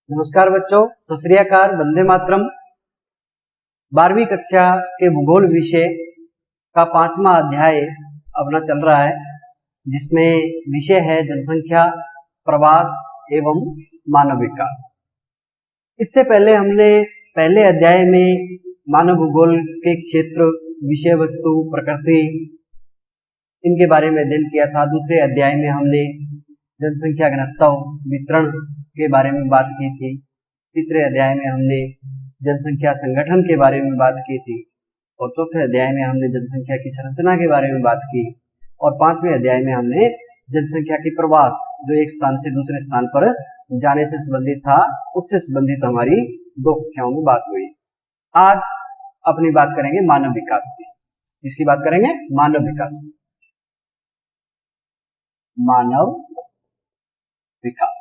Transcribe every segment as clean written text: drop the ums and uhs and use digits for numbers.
नमस्कार बच्चों, सत श्री अकाल, वंदे मातरम। 12वीं कक्षा के भूगोल विषय का 5वां अध्याय अपना चल रहा है, जिसमें विषय है जनसंख्या, प्रवास एवं मानव विकास। इससे पहले हमने पहले अध्याय में मानव भूगोल के क्षेत्र, विषय वस्तु, प्रकृति, इनके बारे में अध्ययन किया था। दूसरे अध्याय में हमने जनसंख्या घनत्व, वितरण के बारे में बात की थी। तीसरे अध्याय में हमने जनसंख्या संगठन के बारे में बात की थी और चौथे अध्याय में हमने जनसंख्या की संरचना के बारे में बात की और 5वें अध्याय में हमने जनसंख्या की प्रवास, जो एक स्थान से दूसरे स्थान पर जाने से संबंधित था, उससे संबंधित हमारी 2 कक्षाओं में बात हुई। आज अपनी बात करेंगे मानव विकास की। किसकी बात करेंगे? मानव विकास की। मानव विकास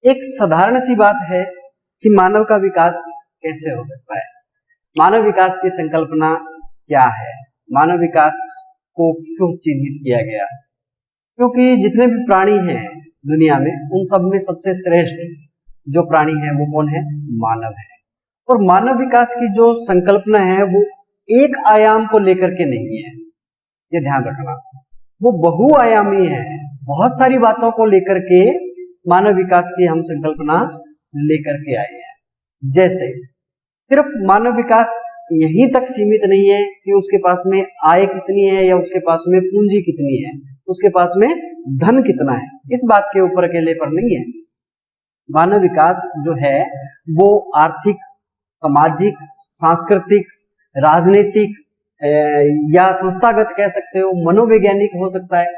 एक साधारण सी बात है कि मानव का विकास कैसे हो सकता है। मानव विकास की संकल्पना क्या है? मानव विकास को क्यों चिन्हित किया गया? क्योंकि जितने भी प्राणी हैं दुनिया में, उन सब में सबसे श्रेष्ठ जो प्राणी है वो कौन है? मानव है। और मानव विकास की जो संकल्पना है वो एक आयाम को लेकर के नहीं है, ये ध्यान रखना। वो बहुआयामी है। बहुत सारी बातों को लेकर के मानव विकास की हम संकल्पना लेकर के आए हैं। जैसे सिर्फ मानव विकास यहीं तक सीमित नहीं है कि उसके पास में आय कितनी है या उसके पास में पूंजी कितनी है, उसके पास में धन कितना है, इस बात के ऊपर अकेले पर नहीं है। मानव विकास जो है वो आर्थिक, सामाजिक, सांस्कृतिक, राजनीतिक या संस्थागत कह सकते हो, मनोवैज्ञानिक हो सकता है,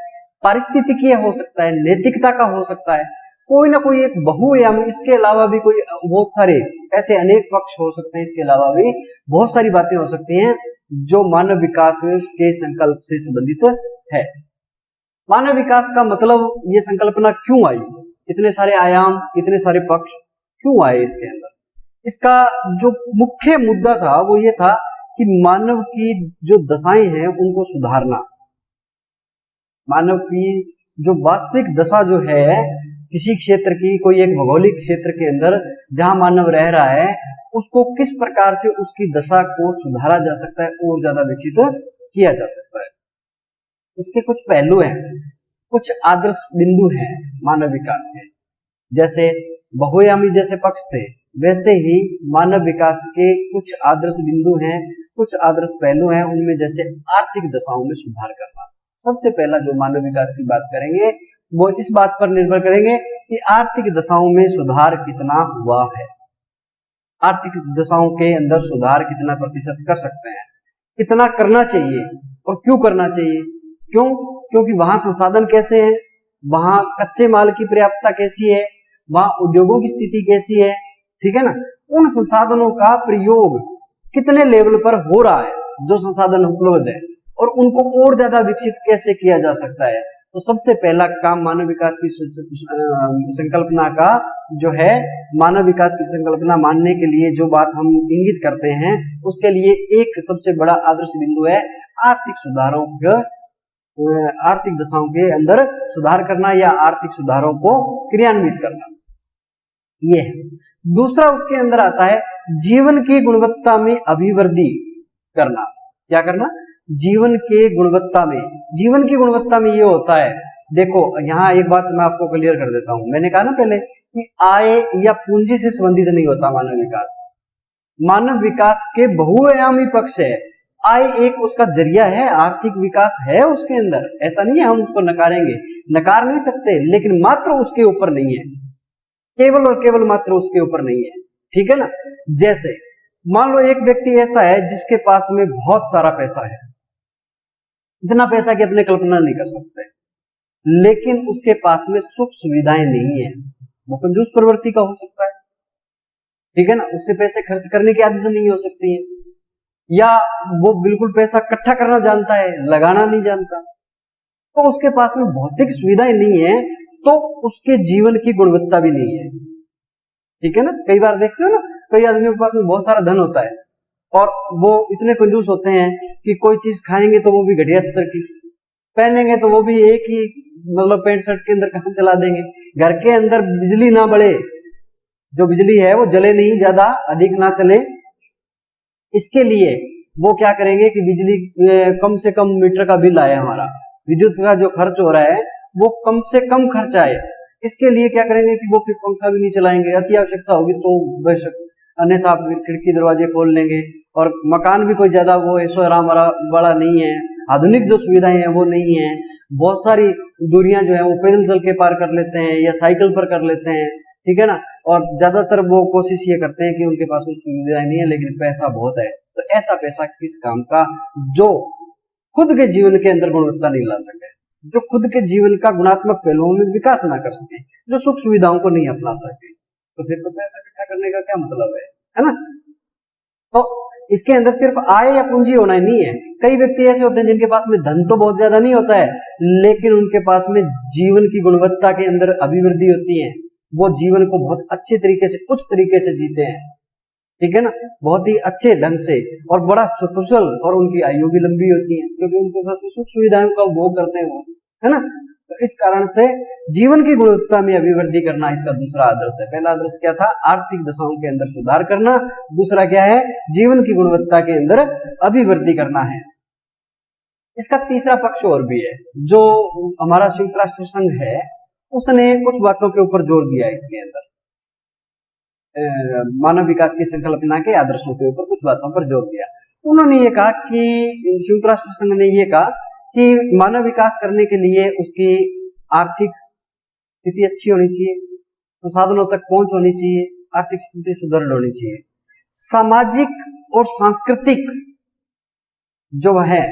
पारिस्थितिकीय हो सकता है, नैतिकता का हो सकता है, कोई ना कोई एक बहुआयामी, इसके अलावा भी कोई बहुत सारे ऐसे अनेक पक्ष हो सकते हैं। इसके अलावा भी बहुत सारी बातें हो सकती हैं जो मानव विकास के संकल्प से संबंधित है। मानव विकास का मतलब, ये संकल्पना क्यों आई? इतने सारे आयाम, इतने सारे पक्ष क्यों आए इसके अंदर? इसका जो मुख्य मुद्दा था वो ये था कि मानव की जो दशाएं हैं उनको सुधारना। मानव की जो वास्तविक दशा जो है किसी क्षेत्र की, कोई एक भौगोलिक क्षेत्र के अंदर जहां मानव रह रहा है, उसको किस प्रकार से उसकी दशा को सुधारा जा सकता है और ज्यादा विकसित किया जा सकता है। इसके कुछ पहलू हैं, कुछ आदर्श बिंदु हैं मानव विकास के। जैसे बहुआयामी जैसे पक्ष थे, वैसे ही मानव विकास के कुछ आदर्श बिंदु हैं, कुछ आदर्श पहलू हैं। उनमें जैसे आर्थिक दशाओं में सुधार करना। सबसे पहला जो मानव विकास की बात करेंगे वो इस बात पर निर्भर करेंगे कि आर्थिक दशाओं में सुधार कितना हुआ है। आर्थिक दशाओं के अंदर सुधार कितना प्रतिशत कर सकते हैं, कितना करना चाहिए और क्यों करना चाहिए। क्योंकि वहां संसाधन कैसे हैं, वहां कच्चे माल की पर्याप्तता कैसी है, वहां उद्योगों की स्थिति कैसी है, ठीक है ना। उन संसाधनों का प्रयोग कितने लेवल पर हो रहा है, जो संसाधन उपलब्ध है, और उनको और ज्यादा विकसित कैसे किया जा सकता है। तो सबसे पहला काम मानव विकास की संकल्पना का जो है, मानव विकास की संकल्पना मानने के लिए जो बात हम इंगित करते हैं, उसके लिए एक सबसे बड़ा आदर्श बिंदु है आर्थिक सुधारों का, आर्थिक दशाओं के अंदर सुधार करना या आर्थिक सुधारों को क्रियान्वित करना। ये है। दूसरा उसके अंदर आता है जीवन की गुणवत्ता में अभिवृद्धि करना। क्या करना? जीवन के गुणवत्ता में। जीवन की गुणवत्ता में ये होता है, देखो यहाँ एक बात मैं आपको क्लियर कर देता हूं। मैंने कहा ना पहले कि आय या पूंजी से संबंधित नहीं होता मानव विकास। मानव विकास के बहुआयामी पक्ष है। आय एक उसका जरिया है, आर्थिक विकास है उसके अंदर, ऐसा नहीं है हम उसको नकारेंगे, नकार नहीं सकते, लेकिन मात्र उसके ऊपर नहीं है, केवल और केवल मात्र उसके ऊपर नहीं है, ठीक है ना। जैसे मान लो एक व्यक्ति ऐसा है जिसके पास में बहुत सारा पैसा है, इतना पैसा कि अपने कल्पना नहीं कर सकते, लेकिन उसके पास में सुख सुविधाएं नहीं है। वो कंजूस प्रवृत्ति का हो सकता है, ठीक है ना। उससे पैसे खर्च करने की आदत नहीं हो सकती है, या वो बिल्कुल पैसा इकट्ठा करना जानता है, लगाना नहीं जानता। तो उसके पास में भौतिक सुविधाएं नहीं है, तो उसके जीवन की गुणवत्ता भी नहीं है, ठीक है ना। कई बार देखते हो ना, कई आदमियों के पास में बहुत सारा धन होता है और वो इतने कंजूस होते हैं कि कोई चीज खाएंगे तो वो भी घटिया स्तर की, पहनेंगे तो वो भी एक ही मतलब पैंट शर्ट के अंदर कहाँ चला देंगे, घर के अंदर बिजली ना बढ़े, जो बिजली है वो जले नहीं, ज्यादा अधिक ना चले, इसके लिए वो क्या करेंगे कि बिजली कम से कम मीटर का बिल आए, हमारा विद्युत का जो खर्च हो रहा है वो कम से कम खर्च आए, इसके लिए क्या करेंगे कि वो फिर पंखा भी नहीं चलाएंगे, अति आवश्यकता होगी तो बेशक, अन्यथा आप खिड़की दरवाजे खोल लेंगे। और मकान भी कोई ज्यादा वो ऐसो आराम बड़ा नहीं है, आधुनिक जो सुविधाएं हैं वो नहीं है, बहुत सारी दूरियां जो है वो पैदल चल के पार कर लेते हैं या साइकिल पर कर लेते हैं, ठीक है ना। और ज्यादातर वो कोशिश ये करते हैं कि उनके पास वो सुविधाएं नहीं है लेकिन पैसा बहुत है, तो ऐसा पैसा किस काम का जो खुद के जीवन के अंदर गुणवत्ता नहीं ला सके, जो खुद के जीवन का गुणात्मक पहलुओं में विकास ना कर सके, जो सुख सुविधाओं को नहीं अपना सके, तो फिर तो पैसा इकट्ठा करने का क्या मतलब है ना। तो इसके अंदर सिर्फ आय या पूंजी होना ही नहीं है, कई व्यक्ति ऐसे होते हैं जिनके पास में धन तो बहुत ज्यादा नहीं होता है, लेकिन उनके पास में जीवन की गुणवत्ता के अंदर अभिवृद्धि होती है, वो जीवन को बहुत अच्छे तरीके से, उच्च तरीके से जीते हैं, ठीक है ना, बहुत ही अच्छे ढंग से, और बड़ा सुकुशल, और उनकी आयु भी लंबी होती है क्योंकि उनके पास में सुख सुविधाओं का उपभोग करते हैं वो, है ना। तो इस कारण से जीवन की गुणवत्ता में अभिवृद्धि करना इसका दूसरा आदर्श है। पहला आदर्श क्या था, आर्थिक दशाओं के अंदर सुधार करना, दूसरा क्या है, जीवन की गुणवत्ता के अंदर अभिवृद्धि करना है। इसका तीसरा पक्ष और भी है, जो हमारा संयुक्त राष्ट्र संघ है उसने कुछ बातों के ऊपर जोर दिया इसके अंदर, मानव विकास की संकल्पना के आदर्शों के ऊपर कुछ बातों पर जोर दिया। उन्होंने ये कहा कि संयुक्त राष्ट्र संघ ने ये कहा कि मानव विकास करने के लिए उसकी आर्थिक स्थिति अच्छी होनी चाहिए, संसाधनों तक पहुंच होनी चाहिए, आर्थिक स्थिति सुदृढ़ होनी चाहिए, सामाजिक और सांस्कृतिक जो है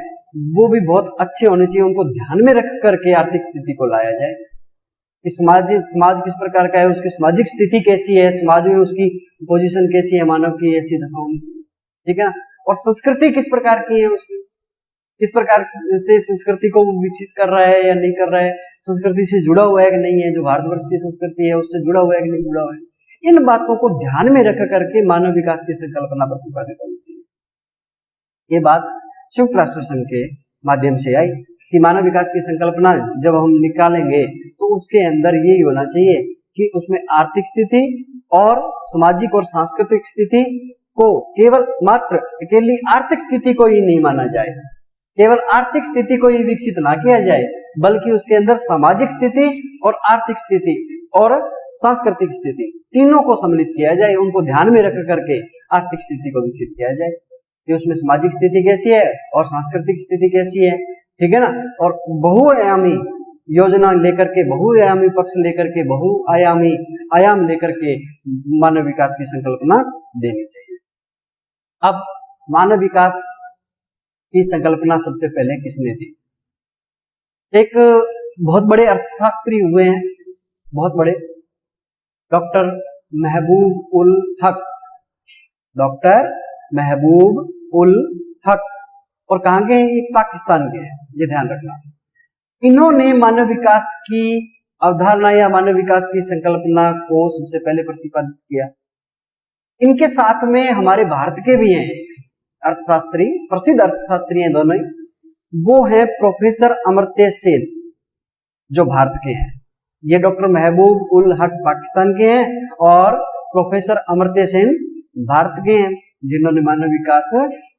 वो भी बहुत अच्छे होने चाहिए, उनको ध्यान में रख करके आर्थिक स्थिति को लाया जाए कि समाज किस प्रकार का है, उसकी सामाजिक स्थिति कैसी है, समाज में उसकी पोजीशन कैसी है, मानव की ऐसी दशा होनी चाहिए, ठीक है ना। और संस्कृति किस प्रकार की है, उसकी किस प्रकार से संस्कृति को विकसित कर रहा है या नहीं कर रहा है, संस्कृति से जुड़ा हुआ है कि नहीं है, जो भारतवर्ष की संस्कृति है उससे जुड़ा हुआ है कि नहीं जुड़ा हुआ है, इन बातों को ध्यान में रख करके मानव विकास की संकल्पना प्रतिपादित होनी चाहिए। ये बात संयुक्त राष्ट्र संघ के माध्यम से आई कि मानव विकास की संकल्पना जब हम निकालेंगे तो उसके अंदर यही होना चाहिए कि उसमें आर्थिक स्थिति और सामाजिक और सांस्कृतिक स्थिति को केवल मात्र अकेली आर्थिक स्थिति को ही नहीं माना जाए, केवल आर्थिक स्थिति को ही विकसित ना किया जाए, बल्कि उसके अंदर सामाजिक स्थिति और आर्थिक स्थिति और सांस्कृतिक स्थिति तीनों को सम्मिलित किया जाए, उनको ध्यान में रख करके आर्थिक स्थिति को विकसित किया जाए कि उसमें सामाजिक स्थिति कैसी है और सांस्कृतिक स्थिति कैसी है, ठीक है ना। और बहुआयामी योजना लेकर के, बहुआयामी पक्ष लेकर के, बहुआयामी आयाम लेकर के मानव विकास की संकल्पना देनी चाहिए। अब मानव विकास की संकल्पना सबसे पहले किसने दी? एक बहुत बड़े अर्थशास्त्री हुए हैं, बहुत बड़े, डॉक्टर महबूब उल हक, डॉक्टर महबूब उल हक, और कहां के हैं? ये पाकिस्तान के हैं, ये ध्यान रखना। इन्होंने मानव विकास की अवधारणा या मानव विकास की संकल्पना को सबसे पहले प्रतिपादित किया। इनके साथ में हमारे भारत के भी हैं अर्थशास्त्री, प्रसिद्ध अर्थशास्त्री हैं दोनों, वो है प्रोफेसर अमर्त्य सेन जो भारत के हैं, ये डॉक्टर महबूब उल हक पाकिस्तान के हैं और प्रोफेसर अमर्त्य सेन भारत के हैं, जिन्होंने मानव विकास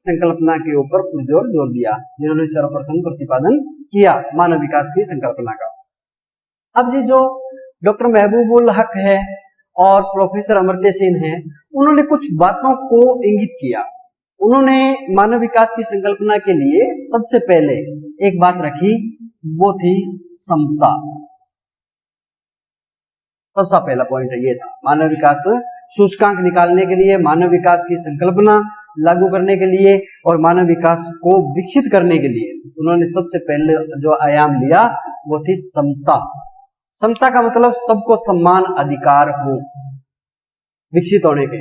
संकल्पना के ऊपर पुरजोर जोर दिया, जिन्होंने सर्वप्रथम प्रतिपादन किया मानव विकास की संकल्पना का। अब जी जो डॉक्टर महबूब उल हक है और प्रोफेसर अमर्त्य सेन है, उन्होंने कुछ बातों को इंगित किया। उन्होंने मानव विकास की संकल्पना के लिए सबसे पहले एक बात रखी, वो थी समता। सबसे पहला पॉइंट ये था, मानव विकास सूचकांक निकालने के लिए, मानव विकास की संकल्पना लागू करने के लिए और मानव विकास को विकसित करने के लिए उन्होंने सबसे पहले जो आयाम लिया वो थी समता। समता का मतलब सबको समान अधिकार हो विकसित होने के,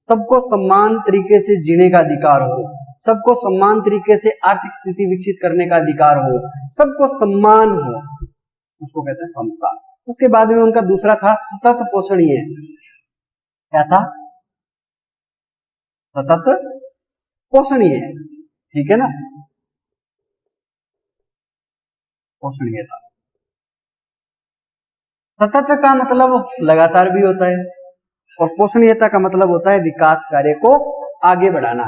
सबको समान तरीके से जीने का अधिकार हो, सबको समान तरीके से आर्थिक स्थिति विकसित करने का अधिकार हो, सबको सम्मान हो, उसको कहते हैं समता। उसके बाद में उनका दूसरा था सतत पोषणीय। क्या था? सतत पोषणीय, ठीक है ना, पोषणीय था। सतत का मतलब लगातार भी होता है, और पोषणीयता का मतलब होता है विकास कार्य को आगे बढ़ाना।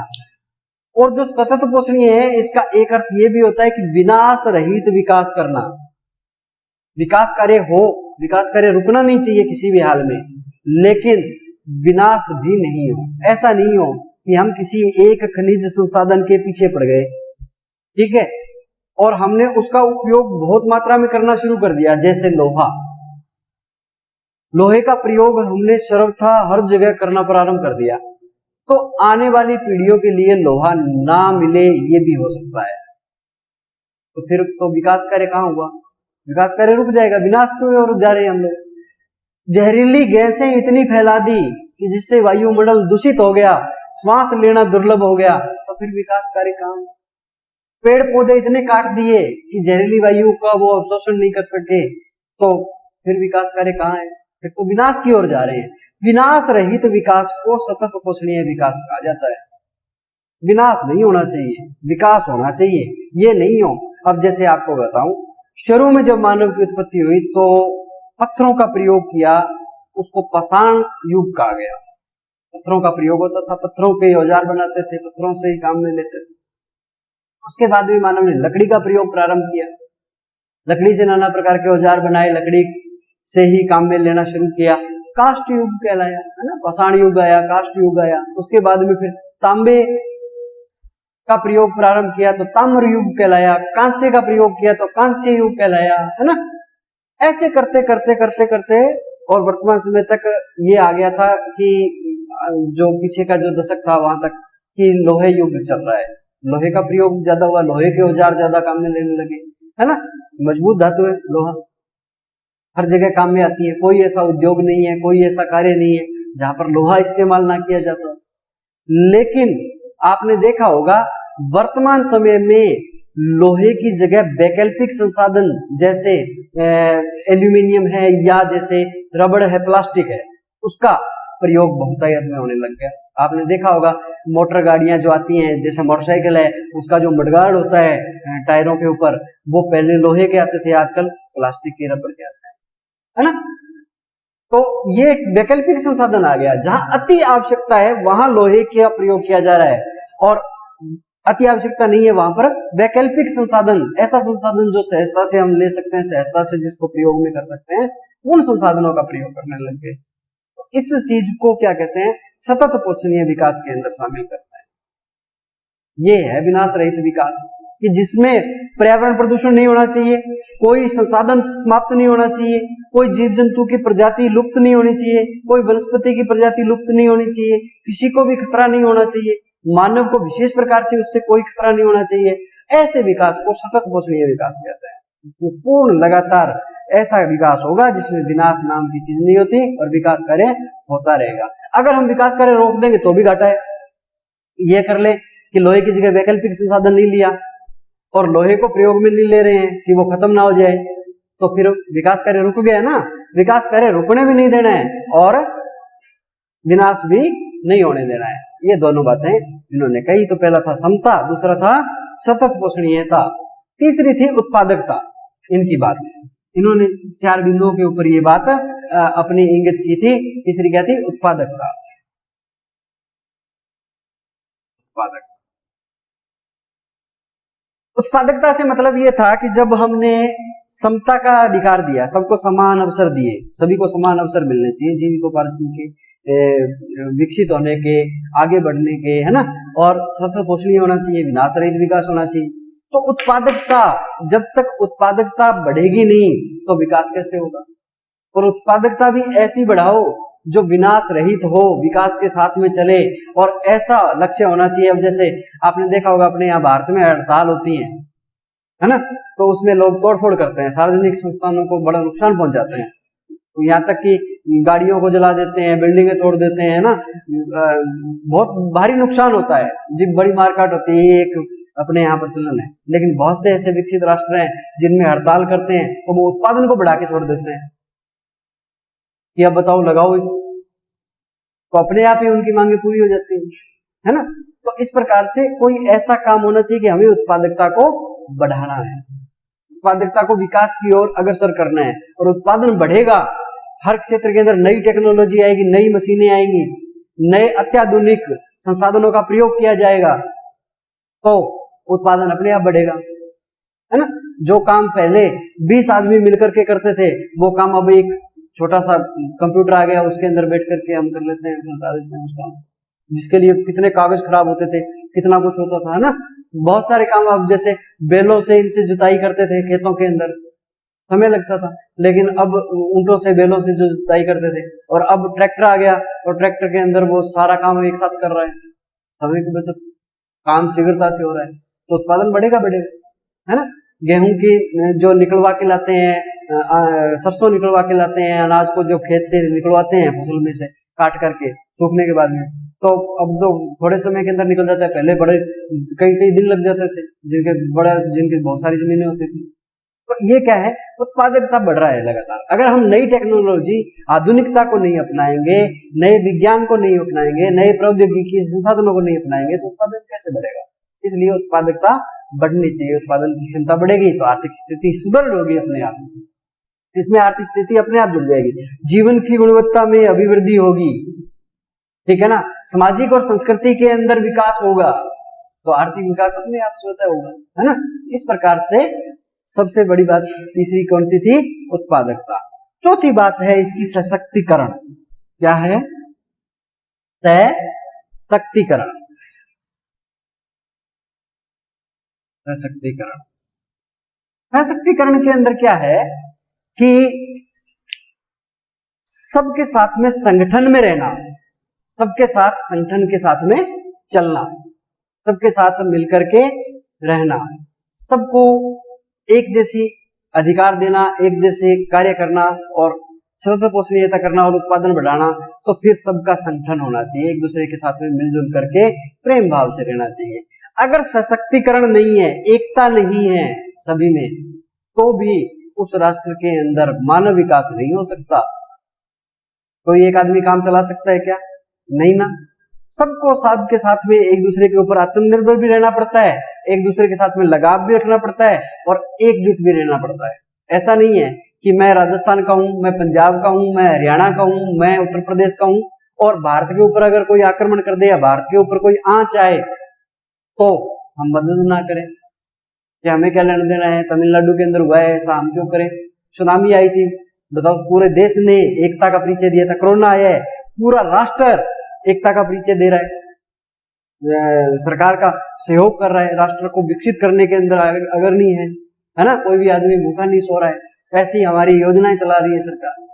और जो सतत पोषणीय है, इसका एक अर्थ ये भी होता है कि विनाश रहित विकास करना। विकास कार्य रुकना नहीं चाहिए किसी भी हाल में, लेकिन विनाश भी नहीं हो। ऐसा नहीं हो कि हम किसी एक खनिज संसाधन के पीछे पड़ गए, ठीक है, और हमने उसका उपयोग बहुत मात्रा में करना शुरू कर दिया। जैसे लोहे का प्रयोग हमने सर्वथा हर जगह करना प्रारंभ कर दिया, तो आने वाली पीढ़ियों के लिए लोहा ना मिले, ये भी हो सकता है। तो फिर तो विकास कार्य कहां हुआ? विकास कार्य रुक जाएगा, विनाश की ओर जा रहे हैं हम लोग। जहरीली गैसें इतनी फैला दी कि जिससे वायुमंडल दूषित हो गया, श्वास लेना दुर्लभ हो गया, तो फिर विकास कार्य कहां? पेड़ पौधे इतने काट दिए कि जहरीली वायु का वो अवशोषण नहीं कर सके, तो फिर विकास कार्य कहां है? फिर तो विनाश की ओर जा रहे हैं। विनाश रहित विकास को सतत पोषणीय विकास कहा जाता है। विनाश नहीं होना चाहिए, विकास होना चाहिए, ये नहीं हो। अब जैसे आपको बताऊं, शुरू में जब मानव की उत्पत्ति हुई तो पत्थरों का प्रयोग किया, उसको पाषाण युग कहा गया। पत्थरों का प्रयोग होता था, पत्थरों के औजार बनाते थे, पत्थरों से ही काम में लेते थे। उसके बाद भी मानव ने लकड़ी का प्रयोग प्रारंभ किया, लकड़ी से नाना प्रकार के औजार बनाए, लकड़ी से ही काम में लेना शुरू किया। काष्ठ युग कहलाया, है ना, पाषाण युग आया, काष्ठ युग आया। उसके बाद में फिर तांबे का प्रयोग प्रारंभ किया तो ताम्र युग कहलाया, कांस्य का प्रयोग किया तो कांस्य युग कहलाया, है ना। ऐसे करते करते करते करते और वर्तमान समय तक ये आ गया था कि जो पीछे का जो दशक था वहां तक कि लोहे युग चल रहा है। लोहे का प्रयोग ज्यादा हुआ, लोहे के औजार ज्यादा काम में लेने लगे, है ना। मजबूत धातु है लोहा, हर जगह काम में आती है। कोई ऐसा उद्योग नहीं है, कोई ऐसा कार्य नहीं है जहां पर लोहा इस्तेमाल ना किया जाता। लेकिन आपने देखा होगा वर्तमान समय में लोहे की जगह वैकल्पिक संसाधन जैसे एल्यूमिनियम है या जैसे रबड़ है, प्लास्टिक है, उसका प्रयोग बहुतायत में होने लग गया। आपने देखा होगा मोटर गाड़ियां जो आती हैं, जैसे मोटरसाइकिल है, उसका जो मडगार्ड होता है टायरों के ऊपर, वो पहले लोहे के आते थे, आजकल प्लास्टिक के, रबड़ के आते हैं, है ना। तो ये वैकल्पिक संसाधन आ गया। जहां अति आवश्यकता है वहां लोहे का प्रयोग किया जा रहा है, और अति आवश्यकता नहीं है वहां पर वैकल्पिक संसाधन, ऐसा संसाधन जो सहजता से हम ले सकते हैं, सहजता से जिसको प्रयोग में कर सकते हैं, उन संसाधनों का प्रयोग करने लग गए। तो इस चीज को क्या कहते हैं? सतत पोषणीय विकास के अंदर शामिल करता है। ये है विनाश रहित विकास, कि जिसमें पर्यावरण प्रदूषण नहीं होना चाहिए, कोई संसाधन समाप्त नहीं होना चाहिए, कोई जीव जंतु की प्रजाति लुप्त नहीं होनी चाहिए, कोई वनस्पति की प्रजाति लुप्त नहीं होनी चाहिए, किसी को भी खतरा नहीं होना चाहिए, मानव को विशेष प्रकार से उससे कोई खतरा नहीं होना चाहिए। ऐसे विकास को सतत पोषणीय विकास कहते हैं। इसमें पूर्ण लगातार ऐसा विकास होगा जिसमें विनाश नाम की चीज नहीं होती और विकास कार्य होता रहेगा। अगर हम विकास कार्य रोक देंगे तो भी घाटा है। ये कर ले कि लोहे की जगह वैकल्पिक संसाधन नहीं लिया और लोहे को प्रयोग में नहीं ले रहे हैं कि वो खत्म ना हो जाए, तो फिर विकास कार्य रुक गया ना। विकास कार्य रुकने भी नहीं देना है और विनाश भी नहीं होने देना है। ये दोनों बातें इन्होंने कही। तो पहला था समता, दूसरा था सतत पोषणीयता, तीसरी थी उत्पादकता। इनकी बात इन्होंने 4 बिंदुओं के ऊपर ये बात अपनी इंगित की थी। तीसरी क्या थी? उत्पादकता। उत्पादकता से मतलब ये था कि जब हमने समता का अधिकार दिया, सबको समान अवसर दिए, सभी को समान अवसर मिलने चाहिए, जीविको पारिस्थितिकी के विकसित होने के, आगे बढ़ने के, है ना, और सतत पोषणीय होना चाहिए, विनाश रहित विकास होना चाहिए। तो उत्पादकता, जब तक उत्पादकता बढ़ेगी नहीं तो विकास कैसे होगा? और उत्पादकता भी ऐसी बढ़ाओ जो विनाश रहित हो, विकास के साथ में चले, और ऐसा लक्ष्य होना चाहिए। अब जैसे आपने देखा होगा अपने यहाँ भारत में हड़ताल होती है ना, तो उसमें लोग तोड़फोड़ करते हैं, सार्वजनिक संस्थानों को बड़ा नुकसान पहुंचाते हैं, तो यहाँ तक कि गाड़ियों को जला देते हैं, बिल्डिंगें तोड़ देते हैं ना, बहुत भारी नुकसान होता है, जी बड़ी मारकाट होती है। एक अपने यहाँ प्रचलन है। लेकिन बहुत से ऐसे विकसित राष्ट्र हैं जिनमें हड़ताल करते हैं तो वो उत्पादन को बढ़ा के छोड़ देते हैं कि अब बताओ लगाओ इसको, तो अपने आप ही उनकी मांगे पूरी हो जाती है ना। तो इस प्रकार से कोई ऐसा काम होना चाहिए कि हमें उत्पादकता को बढ़ाना है, उत्पादकता को विकास की ओर अग्रसर करना है, और उत्पादन बढ़ेगा हर क्षेत्र के अंदर नई टेक्नोलॉजी आएगी, नई मशीनें आएंगी, नए अत्याधुनिक संसाधनों का प्रयोग किया जाएगा, तो उत्पादन अपने आप बढ़ेगा, है ना। जो काम पहले 20 आदमी मिलकर के करते थे, वो काम अब एक छोटा सा कंप्यूटर आ गया, उसके अंदर बैठ करके हम कर लेते हैं, समझा देते हैं उस काम, जिसके लिए कितने कागज खराब होते थे, कितना कुछ होता था, है ना। बहुत सारे काम अब जैसे बैलों से इनसे जुताई करते थे खेतों के अंदर, समय लगता था, लेकिन अब ऊंटों से बैलों से जो जुताई करते थे, और अब ट्रैक्टर आ गया और ट्रैक्टर के अंदर वो सारा काम एक साथ कर रहा है, समय की बचत, काम शीघ्रता से हो रहा है, तो उत्पादन बढ़ेगा बढ़ेगा, है ना। गेहूं की जो निकलवा के लाते हैं, सरसों निकलवा के लाते हैं, अनाज को जो खेत से निकलवाते हैं फसल में से काट करके सूखने के बाद में, तो अब तो थोड़े समय के अंदर निकल जाता है, पहले बड़े कई कई दिन लग जाते थे, जिनके बहुत सारी जमीनें होती थी। तो ये क्या है, उत्पादकता बढ़ रहा है लगातार। अगर हम नई टेक्नोलॉजी, आधुनिकता को नहीं अपनाएंगे, नए विज्ञान को नहीं अपनाएंगे, नए प्रौद्योगिकी संसाधनों को नहीं अपनाएंगे, तो उत्पादन कैसे बढ़ेगा। इसलिए उत्पादकता बढ़नी चाहिए, उत्पादन की क्षमता बढ़ेगी तो आर्थिक स्थिति सुदृढ़ होगी अपने आप, इसमें आर्थिक स्थिति अपने आप जुड़ जाएगी, जीवन की गुणवत्ता में अभिवृद्धि होगी, ठीक है ना, सामाजिक और संस्कृति के अंदर विकास होगा, तो आर्थिक विकास अपने आप स्वतः होगा, है ना। इस प्रकार से सबसे बड़ी बात तीसरी कौन सी थी, उत्पादकता। चौथी बात है इसकी सशक्तिकरण। क्या है, सशक्तिकरण। सशक्तिकरण, सशक्तिकरण के अंदर क्या है कि सबके साथ में संगठन में रहना, सबके साथ संगठन के साथ में चलना, सबके साथ मिलकर के रहना, सबको एक जैसी अधिकार देना, एक जैसे कार्य करना और सर्वपोषणीयता करना और उत्पादन बढ़ाना, तो फिर सबका संगठन होना चाहिए, एक दूसरे के साथ में मिलजुल करके प्रेम भाव से रहना चाहिए। अगर सशक्तिकरण नहीं है, एकता नहीं है सभी में, तो भी उस राष्ट्र के अंदर मानव विकास नहीं हो सकता। कोई एक आदमी काम चला सकता है क्या, नहीं ना। सबको साथ के साथ में एक दूसरे के ऊपर आत्मनिर्भर भी रहना पड़ता है, एक दूसरे के साथ में लगाव भी रखना पड़ता है और एकजुट भी रहना पड़ता है। ऐसा नहीं है कि मैं राजस्थान का हूं, मैं पंजाब का हूं, मैं हरियाणा का हूं, मैं उत्तर प्रदेश का हूं, और भारत के ऊपर अगर कोई आक्रमण कर दे या भारत के ऊपर कोई आंच आए तो हम मदद ना करें, कि हमें क्या लेना देना है, तमिलनाडु के अंदर हुआ है ऐसा हम क्यों करें। सुनामी आई थी, बताओ, पूरे देश ने एकता का परिचय दिया था। कोरोना आया है, पूरा राष्ट्र एकता का परिचय दे रहा है, सरकार का सहयोग कर रहा है, राष्ट्र को विकसित करने के अंदर अगर नहीं है ना, कोई भी आदमी भूखा नहीं सो रहा है, ऐसी हमारी योजनाएं चला रही है सरकार।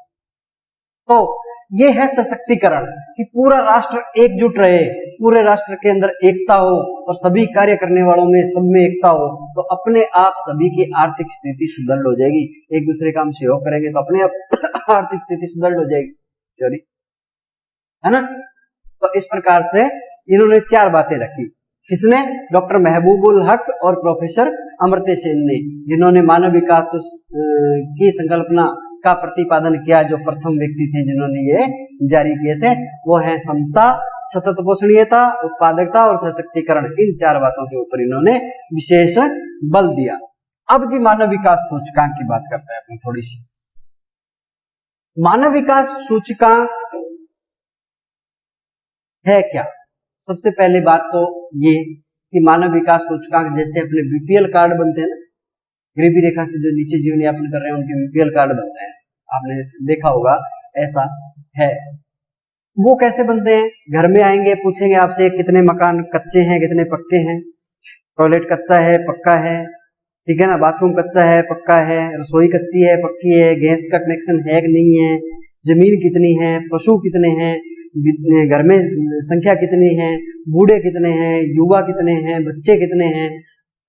तो ये है सशक्तिकरण, कि पूरा राष्ट्र एकजुट रहे, पूरे राष्ट्र के अंदर एकता हो और सभी कार्य करने वालों में सब में एकता हो, तो अपने आप सभी की आर्थिक स्थिति सुदृढ़ हो जाएगी। एक दूसरे का हम सहयोग करेंगे तो अपने आप आर्थिक स्थिति सुदृढ़ हो जाएगी, है ना। तो इस प्रकार से इन्होंने चार बातें रखी, किसने, डॉक्टर महबूबुल हक और प्रोफेसर अमर्त्य सेन ने, जिन्होंने मानव विकास की संकल्पना का प्रतिपादन किया, जो प्रथम व्यक्ति थे जिन्होंने ये जारी किए थे, वो है समता, सतत पोषणीयता, उत्पादकता और सशक्तिकरण। इन चार बातों के ऊपर इन्होंने विशेष बल दिया। अब जी मानव विकास सूचकांक की बात करते हैं अपनी थोड़ी सी। मानव विकास सूचकांक है क्या। सबसे पहले बात तो ये कि मानव विकास सूचकांक जैसे अपने बीपीएल कार्ड बनते हैं ना, गरीबी रेखा से जो नीचे जीवन यापन कर रहे हैं उनके बीपीएल कार्ड बनते हैं, आपने देखा होगा, ऐसा है। वो कैसे बनते हैं, घर में आएंगे, पूछेंगे आपसे कितने मकान कच्चे हैं, कितने पक्के हैं, टॉयलेट कच्चा है, पक्का है, ठीक है ना, बाथरूम कच्चा है, पक्का है, रसोई कच्ची है, पक्की है, गैस का कनेक्शन है कि नहीं है, जमीन कितनी है, पशु कितने हैं, घर में संख्या कितनी है, बूढ़े कितने हैं, युवा कितने हैं, बच्चे कितने हैं,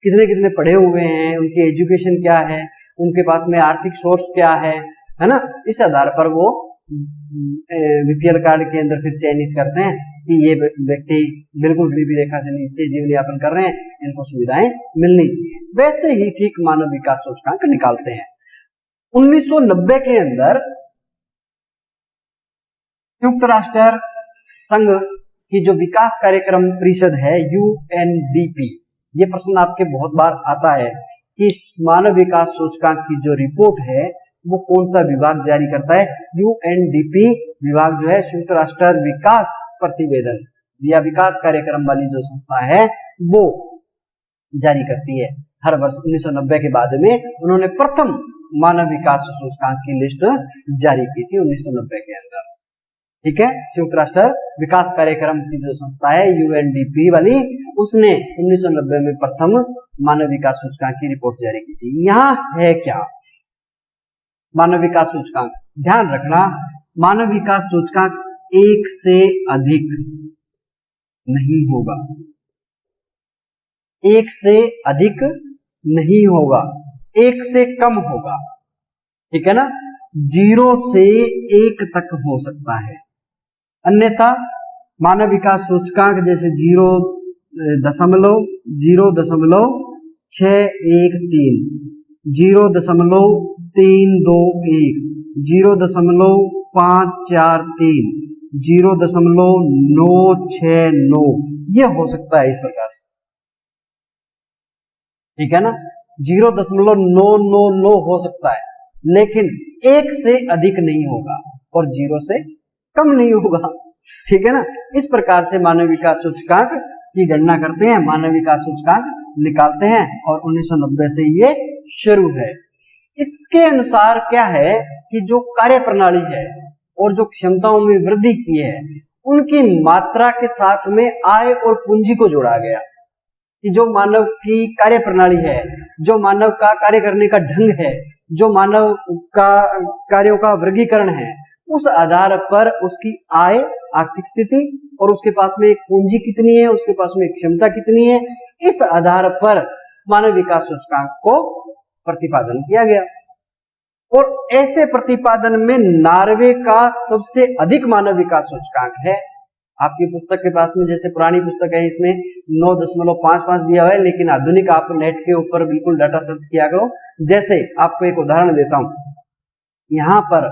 कितने कितने पढ़े हुए हैं, उनकी एजुकेशन क्या है, उनके पास में आर्थिक सोर्स क्या है ना। इस आधार पर वो बीपीएल कार्ड के अंदर फिर चयनित करते हैं कि ये व्यक्ति बिल्कुल गरीबी रेखा से नीचे जीवन यापन कर रहे हैं, इनको सुविधाएं मिलनी चाहिए। वैसे ही ठीक मानव विकास सूचकांक निकालते हैं। 1990 के अंदर संयुक्त राष्ट्र संघ की जो विकास कार्यक्रम परिषद है यूएनडीपी, ये प्रश्न आपके बहुत बार आता है कि मानव विकास सूचकांक की जो रिपोर्ट है वो कौन सा विभाग जारी करता है? यूएनडीपी विभाग जो है, संयुक्त राष्ट्र विकास प्रतिवेदन या विकास कार्यक्रम वाली जो संस्था है वो जारी करती है। हर वर्ष 1990 के बाद में उन्होंने प्रथम मानव विकास सूचकांक की लिस्ट जारी की थी 1990 के अंदर। ठीक है, संयुक्त राष्ट्र विकास कार्यक्रम की जो संस्था है यूएनडीपी वाली, उसने 1990 में प्रथम मानव विकास सूचकांक की रिपोर्ट जारी की थी। यहाँ है क्या मानव विकास सूचकांक? ध्यान रखना, मानव विकास सूचकांक एक से अधिक नहीं होगा, एक से अधिक नहीं होगा, एक से कम होगा। ठीक है ना, 0 से 1 तक हो सकता है। अन्यथा मानव विकास सूचकांक जैसे 0.00613, 0.321, 0.543, 0.969, ये हो सकता है इस प्रकार से। ठीक है ना, 0.999 हो सकता है, लेकिन 1 से अधिक नहीं होगा और 0 से कम नहीं होगा। ठीक है ना, इस प्रकार से मानव विकास सूचकांक की गणना करते हैं, मानव विकास सूचकांक निकालते हैं और 1990 से ये शुरू है। इसके अनुसार क्या है कि जो कार्य प्रणाली है और जो क्षमताओं में वृद्धि की है, उनकी मात्रा के साथ में आय और पूंजी को जोड़ा गया कि जो मानव की कार्य प्रणाली है, जो मानव का कार्य करने का ढंग है, जो मानव का कार्यों का वर्गीकरण है, उस आधार पर उसकी आय, आर्थिक स्थिति और उसके पास में एक पूंजी कितनी है, उसके पास में क्षमता कितनी है, इस आधार पर मानव विकास सूचकांक को प्रतिपादन किया गया। और ऐसे प्रतिपादन में नॉर्वे का सबसे अधिक मानव विकास सूचकांक है। आपकी पुस्तक के पास में जैसे पुरानी पुस्तक है इसमें 9.55 दिया हुआ है, लेकिन आधुनिक आप नेट के ऊपर बिल्कुल डाटा सर्च किया करो। जैसे आपको एक उदाहरण देता हूं, यहाँ पर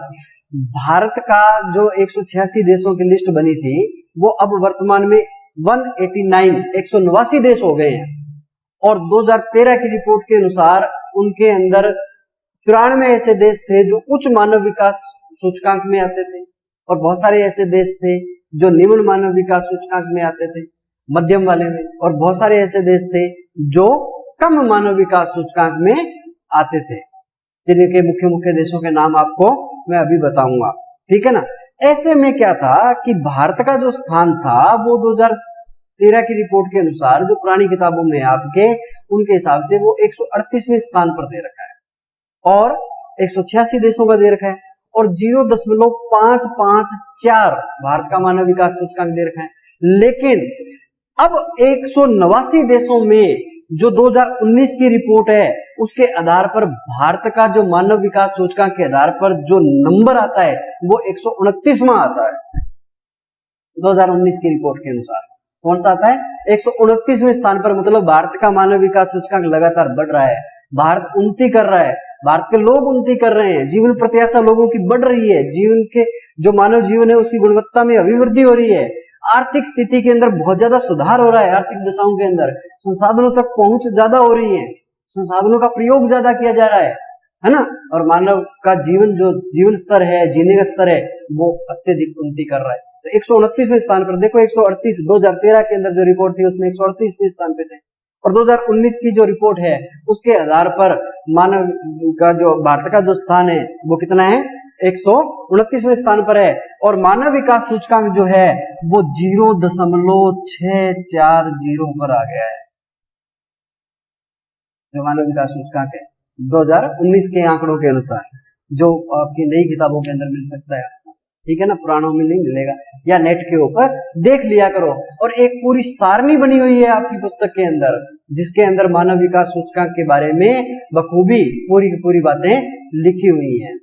भारत का जो 186 देशों की लिस्ट बनी थी वो अब वर्तमान में 189 देश हो गए हैं। और 2013 की रिपोर्ट के अनुसार उनके अंदर 94 ऐसे देश थे जो उच्च मानव विकास सूचकांक में आते थे और बहुत सारे ऐसे देश थे जो निम्न मानव विकास सूचकांक में आते थे, मध्यम वाले में, और बहुत सारे ऐसे देश थे जो कम मानव विकास सूचकांक में आते थे, जिनके मुख्य मुख्य देशों के नाम आपको मैं अभी बताऊंगा। ठीक है ना, ऐसे में क्या था कि भारत का जो स्थान था वो 2013 की रिपोर्ट के अनुसार जो पुरानी किताबों में आपके उनके हिसाब से वो 138वें स्थान पर दे रखा है और 186 देशों का दे रखा है और 0.554 भारत का मानव विकास सूचकांक दे रखा है। लेकिन अब 189 देशों में जो 2019 की रिपोर्ट है उसके आधार पर भारत का जो मानव विकास सूचकांक के आधार पर जो नंबर आता है वो 129वां आता है। 2019 की रिपोर्ट के अनुसार कौन सा आता है? 129वें स्थान पर। मतलब भारत का मानव विकास सूचकांक लगातार बढ़ रहा है, भारत उन्नति कर रहा है, भारत के लोग उन्नति कर रहे हैं, जीवन प्रत्याशा लोगों की बढ़ रही है, जीवन के जो मानव जीवन है उसकी गुणवत्ता में अभिवृद्धि हो रही है, आर्थिक स्थिति के अंदर बहुत ज्यादा सुधार हो रहा है, आर्थिक दशाओं के अंदर संसाधनों तक पहुंच ज्यादा हो रही है, संसाधनों का प्रयोग ज्यादा किया जा रहा है ना, और मानव का जीवन स्तर है, जीने का स्तर है, वो अत्यधिक उन्नति कर रहा है। तो 129वें स्थान पर देखो, 138 2013 के अंदर जो रिपोर्ट थी उसमें 138वें स्थान पे थे और 2019 की जो रिपोर्ट है उसके आधार पर मानव का जो भारत का जो स्थान है वो कितना है? 129वें स्थान पर है और मानव विकास सूचकांक जो है वो 0.640 पर आ गया है। जो मानव विकास सूचकांक है 2019 के आंकड़ों के अनुसार, जो आपकी नई किताबों के अंदर मिल सकता है, ठीक है ना, पुरानों में नहीं मिलेगा, या नेट के ऊपर देख लिया करो। और एक पूरी सारणी बनी हुई है आपकी पुस्तक के अंदर जिसके अंदर मानव विकास सूचकांक के बारे में बखूबी पूरी की पूरी बातें लिखी हुई हैं,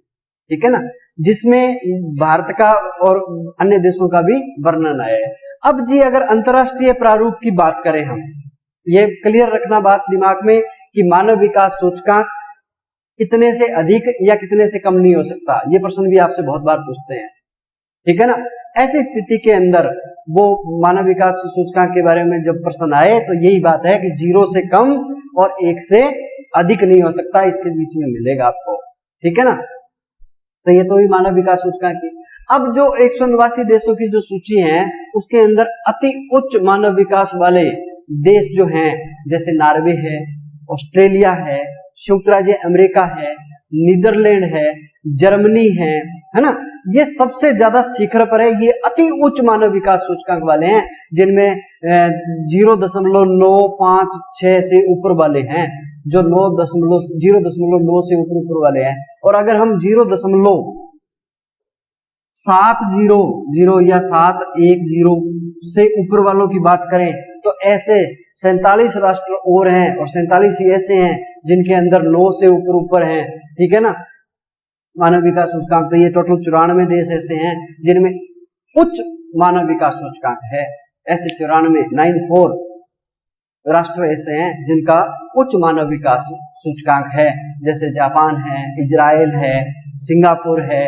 ठीक है ना, जिसमें भारत का और अन्य देशों का भी वर्णन है। अब जी अगर अंतरराष्ट्रीय प्रारूप की बात करें हम, ये क्लियर रखना बात दिमाग में कि मानव विकास सूचकांक कितने से अधिक या कितने से कम नहीं हो सकता, ये प्रश्न भी आपसे बहुत बार पूछते हैं, ठीक है ना। ऐसी स्थिति के अंदर वो मानव विकास सूचकांक के बारे में जब प्रश्न आए तो यही बात है कि 0 से कम और 1 से अधिक नहीं हो सकता, इसके बीच में मिलेगा आपको, ठीक है ना। तो ये तो ही मानव विकास सूचकांक की। अब जो 189 देशों की जो सूची है उसके अंदर अति उच्च मानव विकास वाले देश जो हैं, जैसे नॉर्वे है, ऑस्ट्रेलिया है, संयुक्त राज्य अमेरिका है, नीदरलैंड है, जर्मनी है ना, ये सबसे ज्यादा शिखर पर है। ये अति उच्च मानव विकास सूचकांक वाले हैं, जिनमें 0.956 से ऊपर वाले हैं, जो 0.9 से ऊपर वाले हैं। और अगर हम 0.700 या 710 से ऊपर वालों की बात करें तो ऐसे 47 राष्ट्र और हैं, और 47 ऐसे हैं जिनके अंदर 9 से ऊपर हैं, ठीक है ना, मानव विकास सूचकांक। तो ये टोटल 94 देश ऐसे हैं जिनमें उच्च मानव विकास सूचकांक है। ऐसे 94 राष्ट्र ऐसे हैं जिनका उच्च मानव विकास सूचकांक है, जैसे जापान है, इजराइल है, सिंगापुर है,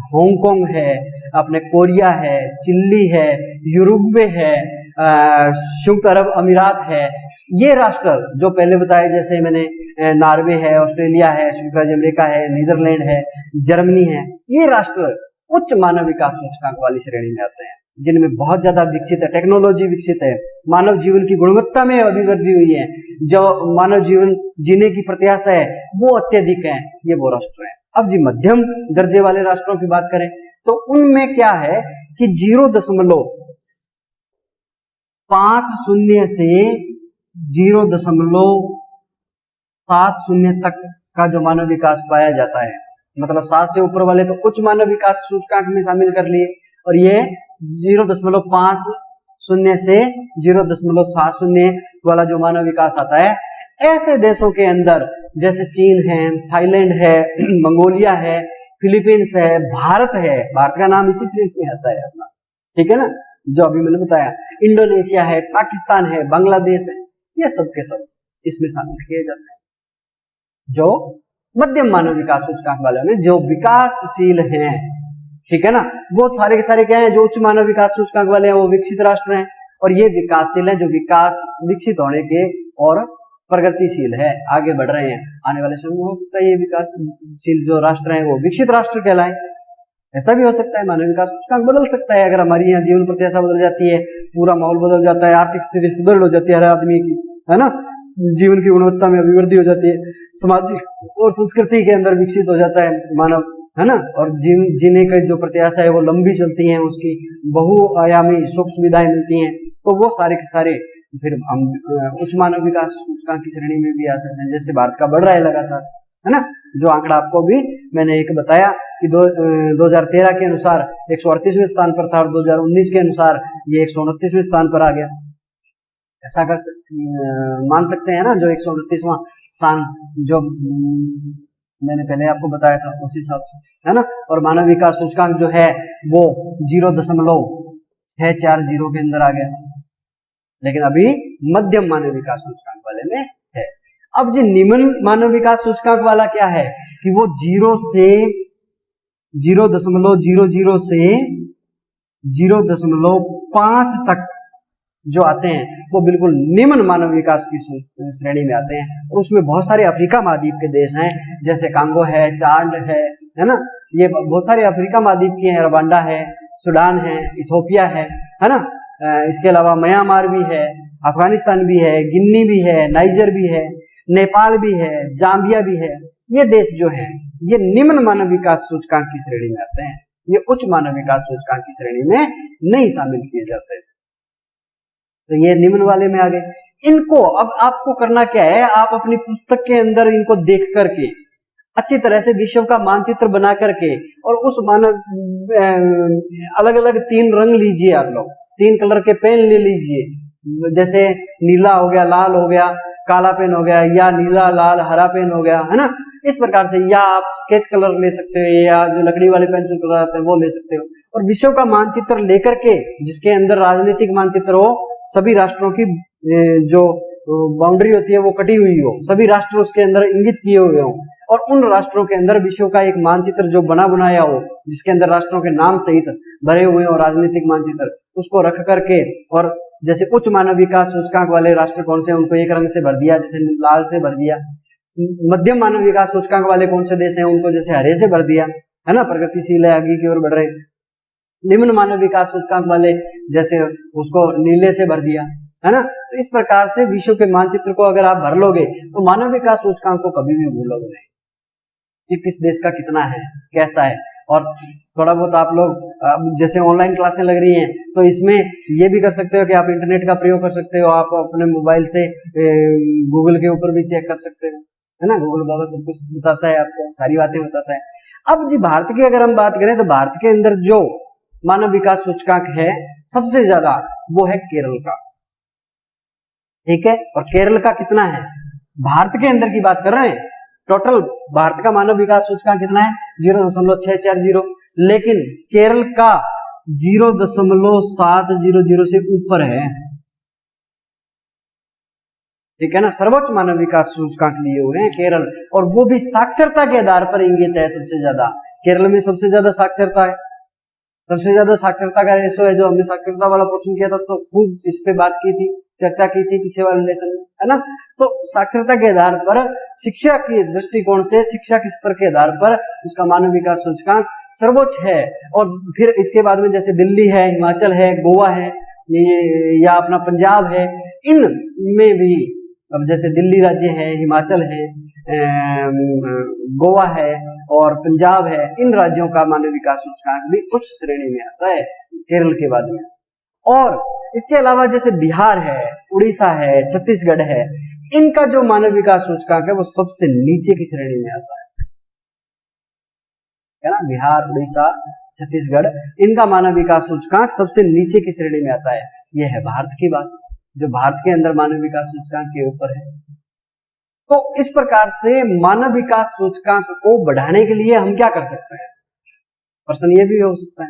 हांगकांग है, अपने कोरिया है, चिली है, यूरुग्वे है, संयुक्त अरब अमीरात है। ये राष्ट्र जो पहले बताए, जैसे मैंने नॉर्वे है, ऑस्ट्रेलिया है, संयुक्त राज्य अमेरिका है, नीदरलैंड है, जर्मनी है, ये राष्ट्र उच्च मानव विकास सूचकांक वाली श्रेणी में आते हैं, जिनमें बहुत ज्यादा विकसित है, टेक्नोलॉजी विकसित है, मानव जीवन की गुणवत्ता में अभिवृद्धि हुई है, जो मानव जीवन जीने की प्रत्याशा है वो अत्यधिक है, ये वो राष्ट्र है। अब जी मध्यम दर्जे वाले राष्ट्रों की बात करें तो उनमें क्या है कि 0.50 से 0.70 तक का जो मानव विकास पाया जाता है, मतलब 7 से ऊपर वाले तो उच्च मानव विकास सूचकांक में शामिल कर लिए, और ये 0.50 से 0.70 वाला जो मानव विकास आता है, ऐसे देशों के अंदर जैसे चीन है, थाईलैंड है, मंगोलिया है, फिलीपींस है, भारत है, भारत का नाम इसी श्रेणी में आता है अपना, ठीक है ना, जो अभी मैंने बताया, इंडोनेशिया है, पाकिस्तान है, बांग्लादेश है, ये सब के सब इसमें शामिल किए जाते हैं। जो मध्यम मानव विकास सूचकांक वाले में जो विकासशील हैं, ठीक है ना, वो सारे के सारे क्या हैं, जो उच्च मानव विकास सूचकांक वाले हैं वो विकसित राष्ट्र हैं, और ये विकासशील है जो विकास विकसित होने के और प्रगतिशील है, आगे बढ़ रहे हैं। आने वाले समय में हो सकता है ये विकासशील जो राष्ट्र हैं वो विकसित राष्ट्र कहलाएं, ऐसा भी हो सकता है। मानव विकास सूचकांक बदल सकता है, अगर हमारी यहाँ जीवन प्रत्याशा बदल जाती है, पूरा माहौल बदल जाता है, आर्थिक स्थिति सुदृढ़ हो जाती है हर आदमी की, है ना, जीवन की गुणवत्ता में अभिवृद्धि हो जाती है, सामाजिक और संस्कृति के अंदर विकसित हो जाता है मानव, है ना, और जीने की जो प्रत्याशा है वो लंबी चलती है, उसकी बहुआयामी सुख सुविधाएं मिलती हैं, तो वो सारे के सारे फिर हम उच्च मानव विकास सूचकांक की श्रेणी में भी आ सकते हैं। जैसे भारत का बढ़ रहा है लगातार, है ना, जो आंकड़ा आपको भी मैंने एक बताया कि 2013 के अनुसार 138वें स्थान पर था और 2019 के अनुसार ये 129वें स्थान पर आ गया। ऐसा मान सकते हैं ना, जो 129वां स्थान जो मैंने पहले आपको बताया था उस हिसाब से, है ना। और मानव विकास सूचकांक जो है वो 0.640 के अंदर आ गया, लेकिन अभी मध्यम मानव विकास सूचकांक वाले में है। अब जी निम्न मानव विकास सूचकांक वाला क्या है कि वो 0 से 0.00 से 0.5 तक जो आते हैं वो बिल्कुल निम्न मानव विकास की श्रेणी में आते हैं, और उसमें बहुत सारे अफ्रीका महाद्वीप के देश हैं, जैसे कांगो है, चाड है ना, ये बहुत सारे अफ्रीका महाद्वीप के हैं, रवांडा है, सूडान है, इथोपिया है ना, इसके अलावा म्यांमार भी है, अफगानिस्तान भी है, गिनी भी है, नाइजर भी है, नेपाल भी है, जाम्बिया भी है। ये देश जो है ये निम्न मानव विकास सूचकांक की श्रेणी में आते हैं, ये उच्च मानव विकास सूचकांक की श्रेणी में नहीं शामिल किए जाते, तो ये निम्न वाले में आ गए। इनको अब आपको करना क्या है, आप अपनी पुस्तक के अंदर इनको देख करके अच्छी तरह से विश्व का मानचित्र बना करके, और उस मानव अलग अलग 3 रंग लीजिए, आप लोग 3 कलर के पेन ले लीजिए, जैसे नीला हो गया, लाल हो गया, काला पेन हो गया, या नीला लाल हरा पेन हो गया, है ना, इस प्रकार से, या आप स्केच कलर ले सकते हो, या जो लकड़ी वाले पेंसिल कलर आते हैं वो ले सकते हो, और विश्व का मानचित्र लेकर के जिसके अंदर राजनीतिक मानचित्र हो, सभी राष्ट्रों की जो बाउंड्री होती है वो कटी हुई हो, सभी राष्ट्र उसके अंदर इंगित किए हुए हो, और उन राष्ट्रों के अंदर विश्व का एक मानचित्र जो बना बनाया हो, जिसके अंदर राष्ट्रों के नाम सहित भरे हुए हो, राजनीतिक मानचित्र, उसको रख करके, और जैसे उच्च मानव विकास सूचकांक वाले राष्ट्र कौन से, उनको एक रंग से भर दिया, जैसे लाल से भर दिया। मध्यम मानव विकास सूचकांक वाले कौन से देश हैं, उनको जैसे हरे से भर दिया, है ना, प्रगतिशील है, आगे की ओर बढ़ रहे हैं। निम्न मानव विकास सूचकांक वाले जैसे उसको नीले से भर दिया, है ना। तो इस प्रकार से विश्व के मानचित्र को अगर आप भर लोगे तो मानव विकास सूचकांक को कभी भी भूलोगे नहीं कि किस देश का कितना है, कैसा है। और थोड़ा बहुत आप लोग जैसे ऑनलाइन क्लासें लग रही हैं तो इसमें ये भी कर सकते हो कि आप इंटरनेट का प्रयोग कर सकते हो, आप अपने मोबाइल से गूगल के ऊपर भी चेक कर सकते हो, है ना। गूगल बाबा सब कुछ बताता है, आपको सारी बातें बताता है। अब जी भारत की अगर हम बात करें तो भारत के अंदर जो मानव विकास सूचकांक है सबसे ज्यादा वो है केरल का, ठीक है। और केरल का कितना है, भारत के अंदर की बात कर रहे हैं, टोटल भारत का मानव विकास सूचकांक कितना है 0.640, लेकिन केरल का 0.700 से ऊपर है, ठीक है ना। सर्वोच्च मानव विकास सूचकांक लिए हुए हैं केरल, और वो भी साक्षरता के आधार पर इंगित है सबसे ज्यादा। केरल में सबसे ज्यादा साक्षरता है, सबसे ज्यादा साक्षरता का रेशो है। जो हमने साक्षरता वाला क्वेश्चन किया था तो खूब इस पे बात की थी, चर्चा की थी पीछे वाले लेसन में, है ना। तो साक्षरता के आधार पर, शिक्षा के दृष्टिकोण से, शिक्षा के स्तर के आधार पर उसका मानव विकास सूचकांक सर्वोच्च है। और फिर इसके बाद में जैसे दिल्ली है, हिमाचल है, गोवा है, ये या अपना पंजाब है, इन में भी अब जैसे दिल्ली राज्य है, हिमाचल है, गोवा है और पंजाब है, इन राज्यों का मानव विकास सूचकांक भी उच्च श्रेणी में आता है केरल के बाद में। और इसके अलावा जैसे बिहार है, उड़ीसा है, छत्तीसगढ़ है, इनका जो मानव विकास सूचकांक है वो सबसे नीचे की श्रेणी में आता है ना। बिहार, उड़ीसा, छत्तीसगढ़, इनका मानव विकास सूचकांक सबसे नीचे की श्रेणी में आता है। यह है भारत की बात, जो भारत के अंदर मानव विकास सूचकांक के ऊपर है। तो इस प्रकार से मानव विकास सूचकांक को बढ़ाने के लिए हम क्या कर सकते हैं, प्रश्न ये भी हो सकता है।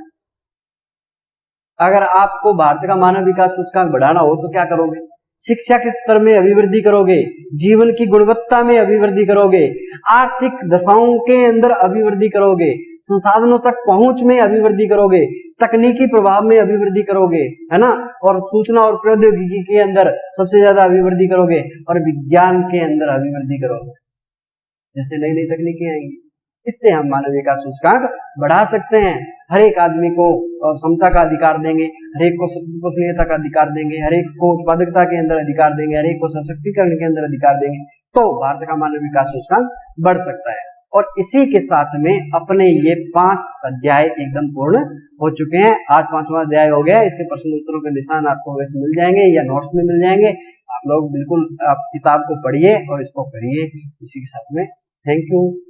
अगर आपको भारत का मानव विकास सूचकांक बढ़ाना हो तो क्या करोगे, शिक्षा के स्तर में अभिवृद्धि करोगे, जीवन की गुणवत्ता में अभिवृद्धि करोगे, आर्थिक दशाओं के अंदर अभिवृद्धि करोगे, संसाधनों तक पहुंच में अभिवृद्धि करोगे, तकनीकी प्रभाव में अभिवृद्धि करोगे, है ना। और सूचना और प्रौद्योगिकी के अंदर सबसे ज्यादा अभिवृद्धि करोगे, और विज्ञान के अंदर अभिवृद्धि करोगे, जिससे नई नई तकनीकें आएंगी। इससे हम मानव विकास सूचकांक बढ़ा सकते हैं। हर एक आदमी को समता का अधिकार देंगे, हर एक को गोपनीयता का अधिकार देंगे, हर एक को उत्पादकता के अंदर अधिकार देंगे, हर एक को सशक्तिकरण के अंदर अधिकार देंगे, तो भारत का मानव विकास सूचकांक बढ़ सकता है। और इसी के साथ में अपने ये 5 अध्याय एकदम पूर्ण हो चुके हैं। आज 5वां अध्याय हो गया। इसके प्रश्न उत्तरों के निशान आपको वैसे मिल जाएंगे या नोट्स में मिल जाएंगे। आप लोग बिल्कुल आप किताब को पढ़िए और इसको करिए। इसी के साथ में थैंक यू।